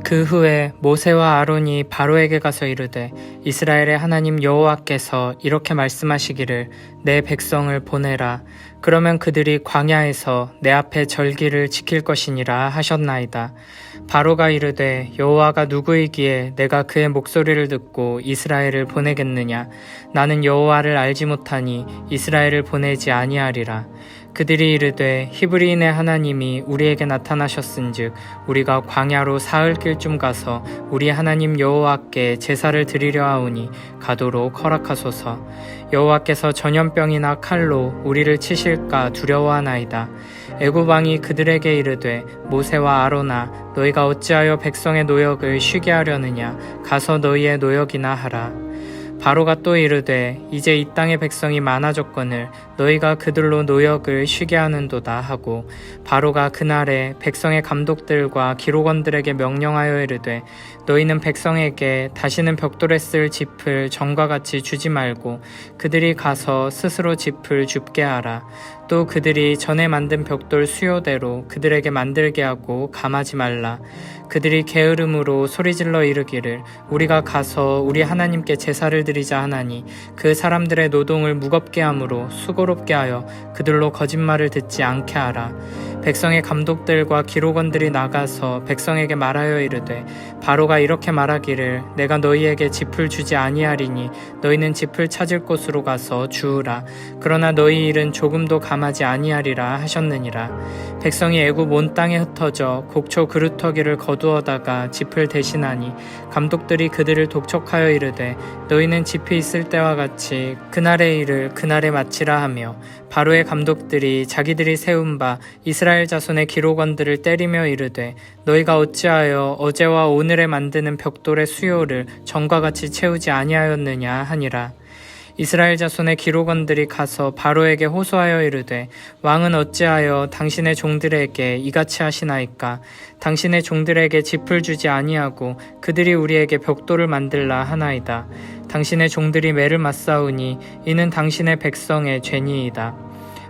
그 후에 모세와 아론이 바로에게 가서 이르되 이스라엘의 하나님 여호와께서 이렇게 말씀하시기를 내 백성을 보내라. 그러면 그들이 광야에서 내 앞에 절기를 지킬 것이니라 하셨나이다. 바로가 이르되 여호와가 누구이기에 내가 그의 목소리를 듣고 이스라엘을 보내겠느냐. 나는 여호와를 알지 못하니 이스라엘을 보내지 아니하리라. 그들이 이르되 히브리인의 하나님이 우리에게 나타나셨은즉 우리가 광야로 사흘길쯤 가서 우리 하나님 여호와께 제사를 드리려 하오니 가도록 허락하소서. 여호와께서 전염병이나 칼로 우리를 치실까 두려워하나이다. 애굽 왕이 그들에게 이르되 모세와 아론아 너희가 어찌하여 백성의 노역을 쉬게 하려느냐. 가서 너희의 노역이나 하라. 바로가 또 이르되 이제 이 땅의 백성이 많아졌거늘 너희가 그들로 노역을 쉬게 하는도다 하고 바로가 그날에 백성의 감독들과 기록원들에게 명령하여 이르되 너희는 백성에게 다시는 벽돌에 쓸 짚을 전과 같이 주지 말고 그들이 가서 스스로 짚을 줍게 하라. 또 그들이 전에 만든 벽돌 수요대로 그들에게 만들게 하고 감하지 말라. 그들이 게으름으로 소리질러 이르기를 우리가 가서 우리 하나님께 제사를 드리자 하나니 그 사람들의 노동을 무겁게 함으로 수고롭게 하여 그들로 거짓말을 듣지 않게 하라. 백성의 감독들과 기록원들이 나가서 백성에게 말하여 이르되 바로가 이렇게 말하기를 내가 너희에게 짚을 주지 아니하리니 너희는 짚을 찾을 곳으로 가서 주우라. 그러나 너희 일은 조금도 감하지 아니하리라 하셨느니라. 백성이 애굽 온 땅에 흩어져 곡초 그루터기를 거두어다가 짚을 대신하니 감독들이 그들을 독촉하여 이르되 너희는 짚이 있을 때와 같이 그날의 일을 그날에 마치라 하며 바로의 감독들이 자기들이 세운 바 이스라엘 자손의 기록원들을 때리며 이르되 너희가 어찌하여 어제와 오늘에 만드는 벽돌의 수요를 전과 같이 채우지 아니하였느냐 하니라. 이스라엘 자손의 기록원들이 가서 바로에게 호소하여 이르되 왕은 어찌하여 당신의 종들에게 이같이 하시나이까. 당신의 종들에게 짚을 주지 아니하고 그들이 우리에게 벽돌을 만들라 하나이다. 당신의 종들이 매를 맞사오니 이는 당신의 백성의 죄니이다.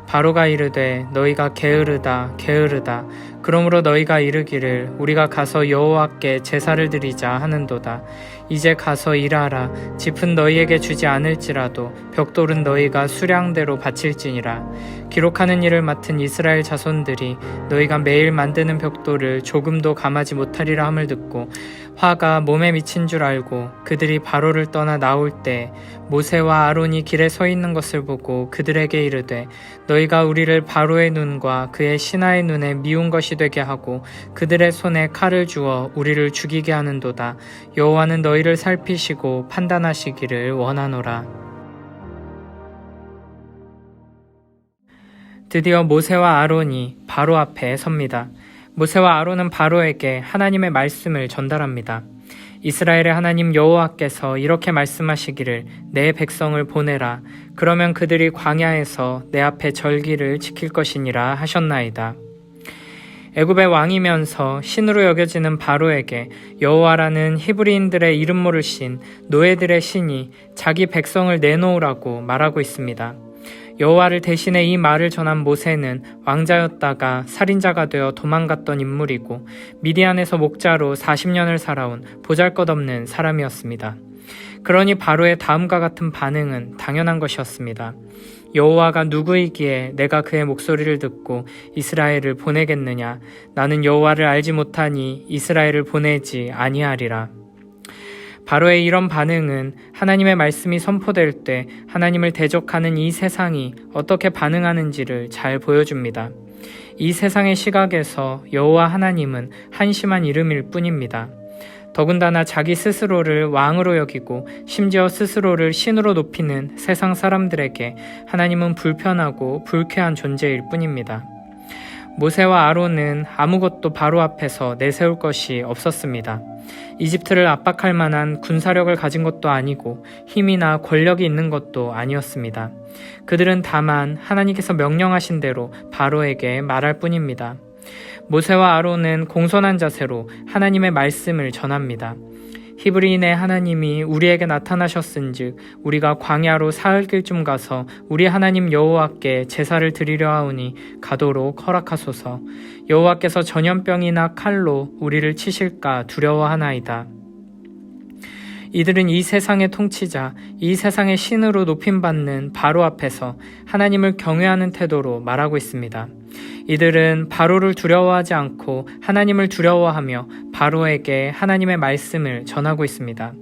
바로가 이르되 너희가 게으르다 게으르다. 그러므로 너희가 이르기를 우리가 가서 여호와께 제사를 드리자 하는도다. 이제 가서 일하라. 짚은 너희에게 주지 않을지라도 벽돌은 너희가 수량대로 바칠지니라. 기록하는 일을 맡은 이스라엘 자손들이 너희가 매일 만드는 벽돌을 조금도 감하지 못하리라 함을 듣고 화가 몸에 미친 줄 알고 그들이 바로를 떠나 나올 때 모세와 아론이 길에 서 있는 것을 보고 그들에게 이르되 너희가 우리를 바로의 눈과 그의 신하의 눈에 미운 것이 되게 하고 그들의 손에 칼을 주어 우리를 죽이게 하는도다. 여호와는 너희를 살피시고 판단하시기를 원하노라. 드디어 모세와 아론이 바로 앞에 섭니다. 모세와 아론은 바로에게 하나님의 말씀을 전달합니다. 이스라엘의 하나님 여호와께서 이렇게 말씀하시기를 내 백성을 보내라. 그러면 그들이 광야에서 내 앞에 절기를 지킬 것이니라 하셨나이다. 애굽의 왕이면서 신으로 여겨지는 바로에게 여호와라는 히브리인들의 이름 모를 신, 노예들의 신이 자기 백성을 내놓으라고 말하고 있습니다. 여호와를 대신해 이 말을 전한 모세는 왕자였다가 살인자가 되어 도망갔던 인물이고 미디안에서 목자로 40년을 살아온 보잘것없는 사람이었습니다. 그러니 바로의 다음과 같은 반응은 당연한 것이었습니다. 여호와가 누구이기에 내가 그의 목소리를 듣고 이스라엘을 보내겠느냐. 나는 여호와를 알지 못하니 이스라엘을 보내지 아니하리라. 바로의 이런 반응은 하나님의 말씀이 선포될 때 하나님을 대적하는 이 세상이 어떻게 반응하는지를 잘 보여줍니다. 이 세상의 시각에서 여호와 하나님은 한심한 이름일 뿐입니다. 더군다나 자기 스스로를 왕으로 여기고 심지어 스스로를 신으로 높이는 세상 사람들에게 하나님은 불편하고 불쾌한 존재일 뿐입니다. 모세와 아론은 아무것도 바로 앞에서 내세울 것이 없었습니다. 이집트를 압박할 만한 군사력을 가진 것도 아니고 힘이나 권력이 있는 것도 아니었습니다. 그들은 다만 하나님께서 명령하신 대로 바로에게 말할 뿐입니다. 모세와 아론은 공손한 자세로 하나님의 말씀을 전합니다. 히브리인의 하나님이 우리에게 나타나셨은즉 우리가 광야로 사흘길쯤 가서 우리 하나님 여호와께 제사를 드리려 하오니 가도록 허락하소서. 여호와께서 전염병이나 칼로 우리를 치실까 두려워하나이다. 이들은 이 세상의 통치자, 이 세상의 신으로 높임받는 바로 앞에서 하나님을 경외하는 태도로 말하고 있습니다. 이들은 바로를 두려워하지 않고 하나님을 두려워하며 바로에게 하나님의 말씀을 전하고 있습니다.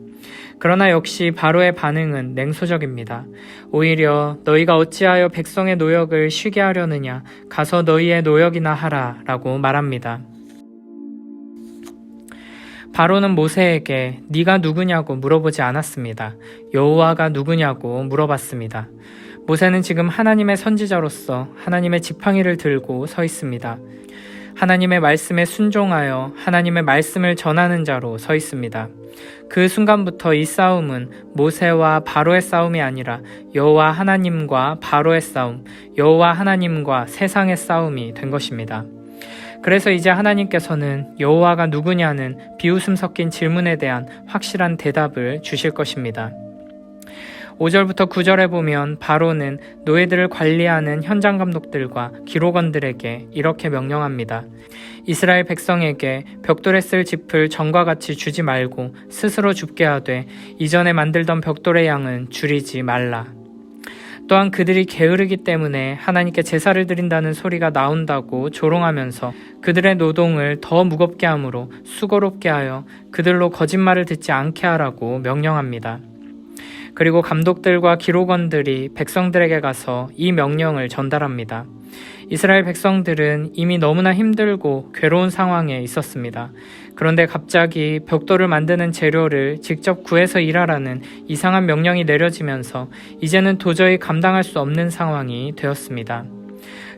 그러나 역시 바로의 반응은 냉소적입니다. 오히려 너희가 어찌하여 백성의 노역을 쉬게 하려느냐, 가서 너희의 노역이나 하라 라고 말합니다. 바로는 모세에게 네가 누구냐고 물어보지 않았습니다. 여호와가 누구냐고 물어봤습니다. 모세는 지금 하나님의 선지자로서 하나님의 지팡이를 들고 서 있습니다. 하나님의 말씀에 순종하여 하나님의 말씀을 전하는 자로 서 있습니다. 그 순간부터 이 싸움은 모세와 바로의 싸움이 아니라 여호와 하나님과 바로의 싸움, 여호와 하나님과 세상의 싸움이 된 것입니다. 그래서 이제 하나님께서는 여호와가 누구냐는 비웃음 섞인 질문에 대한 확실한 대답을 주실 것입니다. 5절부터 9절에 보면 바로는 노예들을 관리하는 현장 감독들과 기록원들에게 이렇게 명령합니다. 이스라엘 백성에게 벽돌에 쓸 짚을 전과 같이 주지 말고 스스로 줍게 하되 이전에 만들던 벽돌의 양은 줄이지 말라. 또한 그들이 게으르기 때문에 하나님께 제사를 드린다는 소리가 나온다고 조롱하면서 그들의 노동을 더 무겁게 함으로 수고롭게 하여 그들로 거짓말을 듣지 않게 하라고 명령합니다. 그리고 감독들과 기록원들이 백성들에게 가서 이 명령을 전달합니다. 이스라엘 백성들은 이미 너무나 힘들고 괴로운 상황에 있었습니다. 그런데 갑자기 벽돌을 만드는 재료를 직접 구해서 일하라는 이상한 명령이 내려지면서 이제는 도저히 감당할 수 없는 상황이 되었습니다.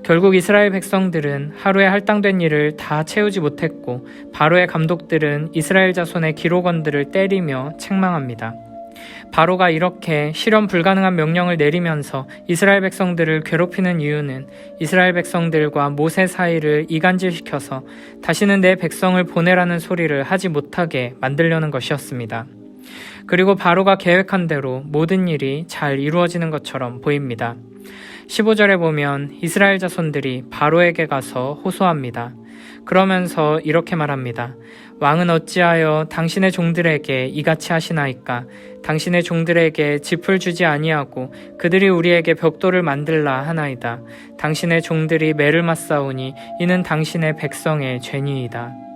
결국 이스라엘 백성들은 하루에 할당된 일을 다 채우지 못했고 바로의 감독들은 이스라엘 자손의 기록원들을 때리며 책망합니다. 바로가 이렇게 실현 불가능한 명령을 내리면서 이스라엘 백성들을 괴롭히는 이유는 이스라엘 백성들과 모세 사이를 이간질시켜서 다시는 내 백성을 보내라는 소리를 하지 못하게 만들려는 것이었습니다. 그리고 바로가 계획한 대로 모든 일이 잘 이루어지는 것처럼 보입니다. 15절에 보면 이스라엘 자손들이 바로에게 가서 호소합니다. 그러면서 이렇게 말합니다. 왕은 어찌하여 당신의 종들에게 이같이 하시나이까? 당신의 종들에게 짚을 주지 아니하고 그들이 우리에게 벽돌을 만들라 하나이다. 당신의 종들이 매를 맞사오니 이는 당신의 백성의 죄니이다.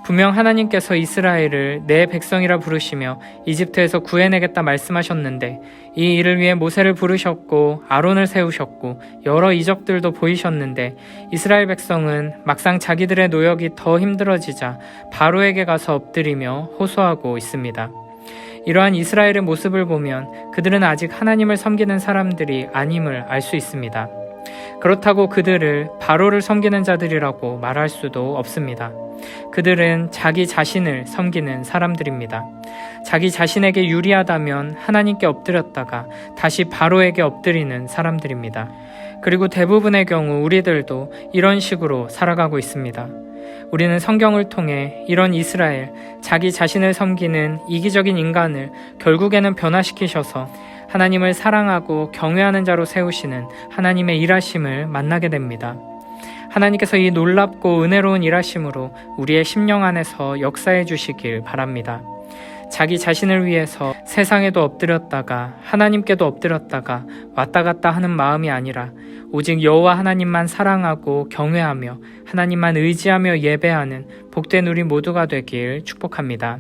분명 하나님께서 이스라엘을 내 백성이라 부르시며 이집트에서 구해내겠다 말씀하셨는데 이 일을 위해 모세를 부르셨고 아론을 세우셨고 여러 이적들도 보이셨는데 이스라엘 백성은 막상 자기들의 노역이 더 힘들어지자 바로에게 가서 엎드리며 호소하고 있습니다. 이러한 이스라엘의 모습을 보면 그들은 아직 하나님을 섬기는 사람들이 아님을 알 수 있습니다. 그렇다고 그들을 바로를 섬기는 자들이라고 말할 수도 없습니다. 그들은 자기 자신을 섬기는 사람들입니다. 자기 자신에게 유리하다면 하나님께 엎드렸다가 다시 바로에게 엎드리는 사람들입니다. 그리고 대부분의 경우 우리들도 이런 식으로 살아가고 있습니다. 우리는 성경을 통해 이런 이스라엘, 자기 자신을 섬기는 이기적인 인간을 결국에는 변화시키셔서 하나님을 사랑하고 경외하는 자로 세우시는 하나님의 일하심을 만나게 됩니다. 하나님께서 이 놀랍고 은혜로운 일하심으로 우리의 심령 안에서 역사해 주시길 바랍니다. 자기 자신을 위해서 세상에도 엎드렸다가 하나님께도 엎드렸다가 왔다 갔다 하는 마음이 아니라 오직 여호와 하나님만 사랑하고 경외하며 하나님만 의지하며 예배하는 복된 우리 모두가 되길 축복합니다.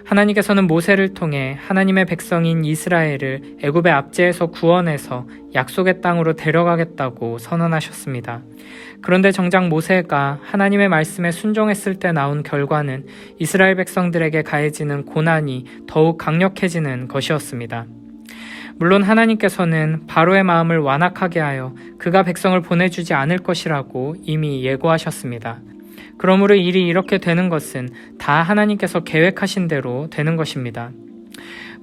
하나님께서는 모세를 통해 하나님의 백성인 이스라엘을 애굽의 압제에서 구원해서 약속의 땅으로 데려가겠다고 선언하셨습니다. 그런데 정작 모세가 하나님의 말씀에 순종했을 때 나온 결과는 이스라엘 백성들에게 가해지는 고난이 더욱 강력해지는 것이었습니다. 물론 하나님께서는 바로의 마음을 완악하게 하여 그가 백성을 보내주지 않을 것이라고 이미 예고하셨습니다. 그러므로 일이 이렇게 되는 것은 다 하나님께서 계획하신 대로 되는 것입니다.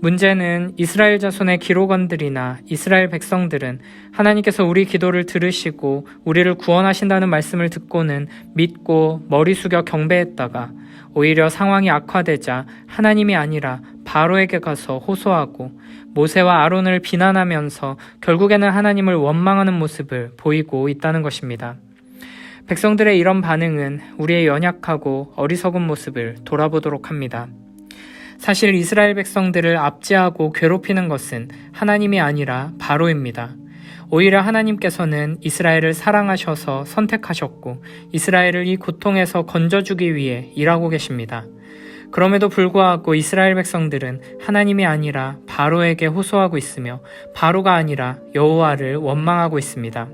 문제는 이스라엘 자손의 기록원들이나 이스라엘 백성들은 하나님께서 우리 기도를 들으시고 우리를 구원하신다는 말씀을 듣고는 믿고 머리 숙여 경배했다가 오히려 상황이 악화되자 하나님이 아니라 바로에게 가서 호소하고 모세와 아론을 비난하면서 결국에는 하나님을 원망하는 모습을 보이고 있다는 것입니다. 백성들의 이런 반응은 우리의 연약하고 어리석은 모습을 돌아보도록 합니다. 사실 이스라엘 백성들을 압제하고 괴롭히는 것은 하나님이 아니라 바로입니다. 오히려 하나님께서는 이스라엘을 사랑하셔서 선택하셨고 이스라엘을 이 고통에서 건져주기 위해 일하고 계십니다. 그럼에도 불구하고 이스라엘 백성들은 하나님이 아니라 바로에게 호소하고 있으며 바로가 아니라 여호와를 원망하고 있습니다.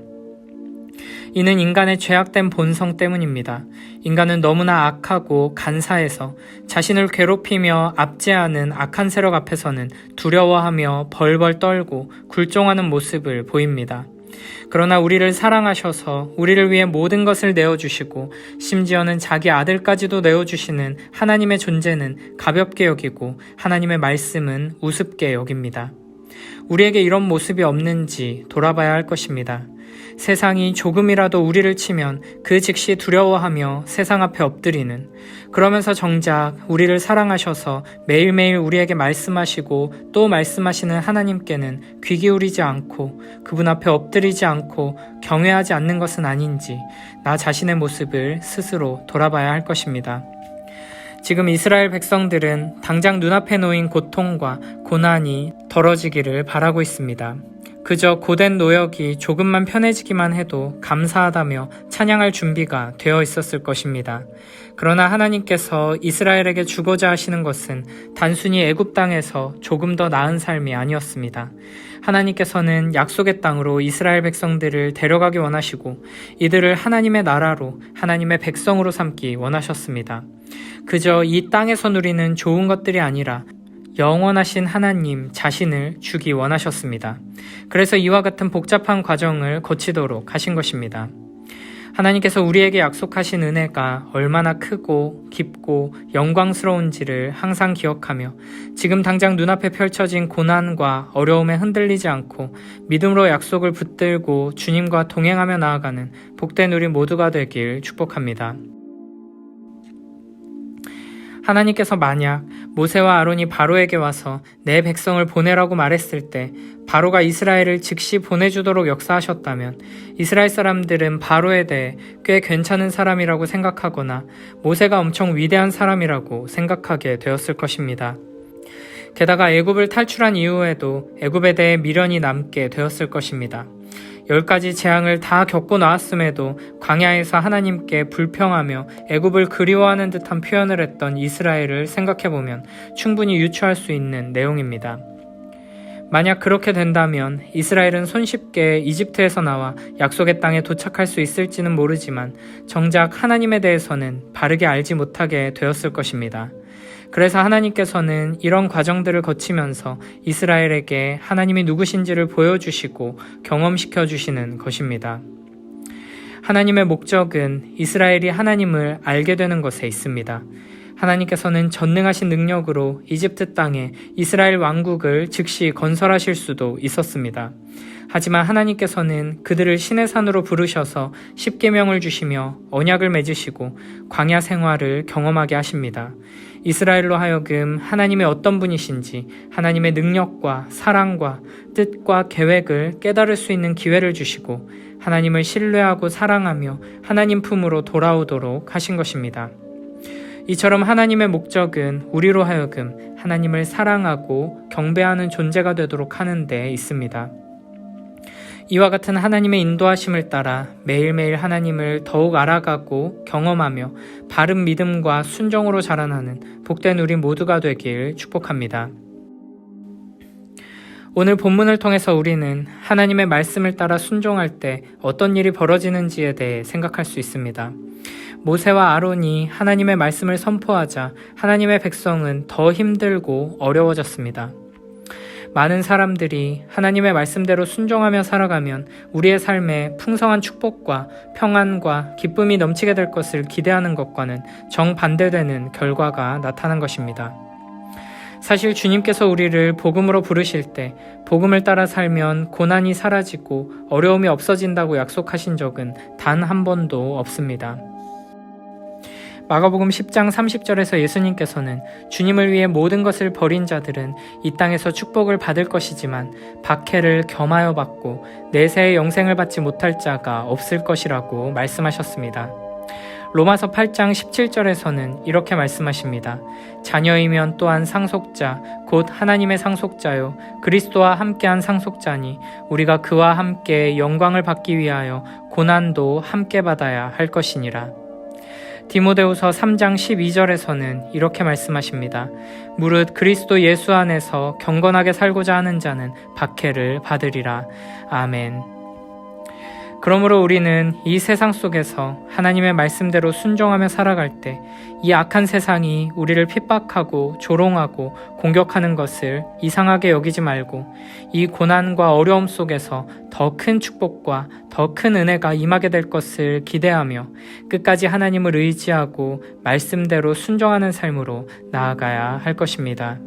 이는 인간의 죄악된 본성 때문입니다. 인간은 너무나 악하고 간사해서 자신을 괴롭히며 압제하는 악한 세력 앞에서는 두려워하며 벌벌 떨고 굴종하는 모습을 보입니다. 그러나 우리를 사랑하셔서 우리를 위해 모든 것을 내어주시고 심지어는 자기 아들까지도 내어주시는 하나님의 존재는 가볍게 여기고 하나님의 말씀은 우습게 여깁니다. 우리에게 이런 모습이 없는지 돌아봐야 할 것입니다. 세상이 조금이라도 우리를 치면 그 즉시 두려워하며 세상 앞에 엎드리는, 그러면서 정작 우리를 사랑하셔서 매일매일 우리에게 말씀하시고 또 말씀하시는 하나님께는 귀 기울이지 않고 그분 앞에 엎드리지 않고 경외하지 않는 것은 아닌지 나 자신의 모습을 스스로 돌아봐야 할 것입니다. 지금 이스라엘 백성들은 당장 눈앞에 놓인 고통과 고난이 덜어지기를 바라고 있습니다. 그저 고된 노역이 조금만 편해지기만 해도 감사하다며 찬양할 준비가 되어 있었을 것입니다. 그러나 하나님께서 이스라엘에게 주고자 하시는 것은 단순히 애굽 땅에서 조금 더 나은 삶이 아니었습니다. 하나님께서는 약속의 땅으로 이스라엘 백성들을 데려가기 원하시고 이들을 하나님의 나라로 하나님의 백성으로 삼기 원하셨습니다. 그저 이 땅에서 누리는 좋은 것들이 아니라 영원하신 하나님 자신을 주기 원하셨습니다. 그래서 이와 같은 복잡한 과정을 거치도록 하신 것입니다. 하나님께서 우리에게 약속하신 은혜가 얼마나 크고 깊고 영광스러운지를 항상 기억하며 지금 당장 눈앞에 펼쳐진 고난과 어려움에 흔들리지 않고 믿음으로 약속을 붙들고 주님과 동행하며 나아가는 복된 우리 모두가 되길 축복합니다. 하나님께서 만약 모세와 아론이 바로에게 와서 내 백성을 보내라고 말했을 때 바로가 이스라엘을 즉시 보내주도록 역사하셨다면 이스라엘 사람들은 바로에 대해 꽤 괜찮은 사람이라고 생각하거나 모세가 엄청 위대한 사람이라고 생각하게 되었을 것입니다. 게다가 애굽을 탈출한 이후에도 애굽에 대해 미련이 남게 되었을 것입니다. 10가지 재앙을 다 겪고 나왔음에도 광야에서 하나님께 불평하며 애굽을 그리워하는 듯한 표현을 했던 이스라엘을 생각해보면 충분히 유추할 수 있는 내용입니다. 만약 그렇게 된다면 이스라엘은 손쉽게 이집트에서 나와 약속의 땅에 도착할 수 있을지는 모르지만 정작 하나님에 대해서는 바르게 알지 못하게 되었을 것입니다. 그래서 하나님께서는 이런 과정들을 거치면서 이스라엘에게 하나님이 누구신지를 보여주시고 경험시켜 주시는 것입니다. 하나님의 목적은 이스라엘이 하나님을 알게 되는 것에 있습니다. 하나님께서는 전능하신 능력으로 이집트 땅에 이스라엘 왕국을 즉시 건설하실 수도 있었습니다. 하지만 하나님께서는 그들을 신의 산으로 부르셔서 십계명을 주시며 언약을 맺으시고 광야 생활을 경험하게 하십니다. 이스라엘로 하여금 하나님의 어떤 분이신지 하나님의 능력과 사랑과 뜻과 계획을 깨달을 수 있는 기회를 주시고 하나님을 신뢰하고 사랑하며 하나님 품으로 돌아오도록 하신 것입니다. 이처럼 하나님의 목적은 우리로 하여금 하나님을 사랑하고 경배하는 존재가 되도록 하는 데 있습니다. 이와 같은 하나님의 인도하심을 따라 매일매일 하나님을 더욱 알아가고 경험하며 바른 믿음과 순종으로 자라나는 복된 우리 모두가 되길 축복합니다. 오늘 본문을 통해서 우리는 하나님의 말씀을 따라 순종할 때 어떤 일이 벌어지는지에 대해 생각할 수 있습니다. 모세와 아론이 하나님의 말씀을 선포하자 하나님의 백성은 더 힘들고 어려워졌습니다. 많은 사람들이 하나님의 말씀대로 순종하며 살아가면 우리의 삶에 풍성한 축복과 평안과 기쁨이 넘치게 될 것을 기대하는 것과는 정반대되는 결과가 나타난 것입니다. 사실 주님께서 우리를 복음으로 부르실 때 복음을 따라 살면 고난이 사라지고 어려움이 없어진다고 약속하신 적은 단 한 번도 없습니다. 마가복음 10장 30절에서 예수님께서는 주님을 위해 모든 것을 버린 자들은 이 땅에서 축복을 받을 것이지만 박해를 겸하여 받고 내세의 영생을 받지 못할 자가 없을 것이라고 말씀하셨습니다. 로마서 8장 17절에서는 이렇게 말씀하십니다. 자녀이면 또한 상속자, 곧 하나님의 상속자요 그리스도와 함께한 상속자니 우리가 그와 함께 영광을 받기 위하여 고난도 함께 받아야 할 것이니라. 디모데후서 3장 12절에서는 이렇게 말씀하십니다. 무릇 그리스도 예수 안에서 경건하게 살고자 하는 자는 박해를 받으리라. 아멘. 그러므로 우리는 이 세상 속에서 하나님의 말씀대로 순종하며 살아갈 때 이 악한 세상이 우리를 핍박하고 조롱하고 공격하는 것을 이상하게 여기지 말고 이 고난과 어려움 속에서 더 큰 축복과 더 큰 은혜가 임하게 될 것을 기대하며 끝까지 하나님을 의지하고 말씀대로 순종하는 삶으로 나아가야 할 것입니다.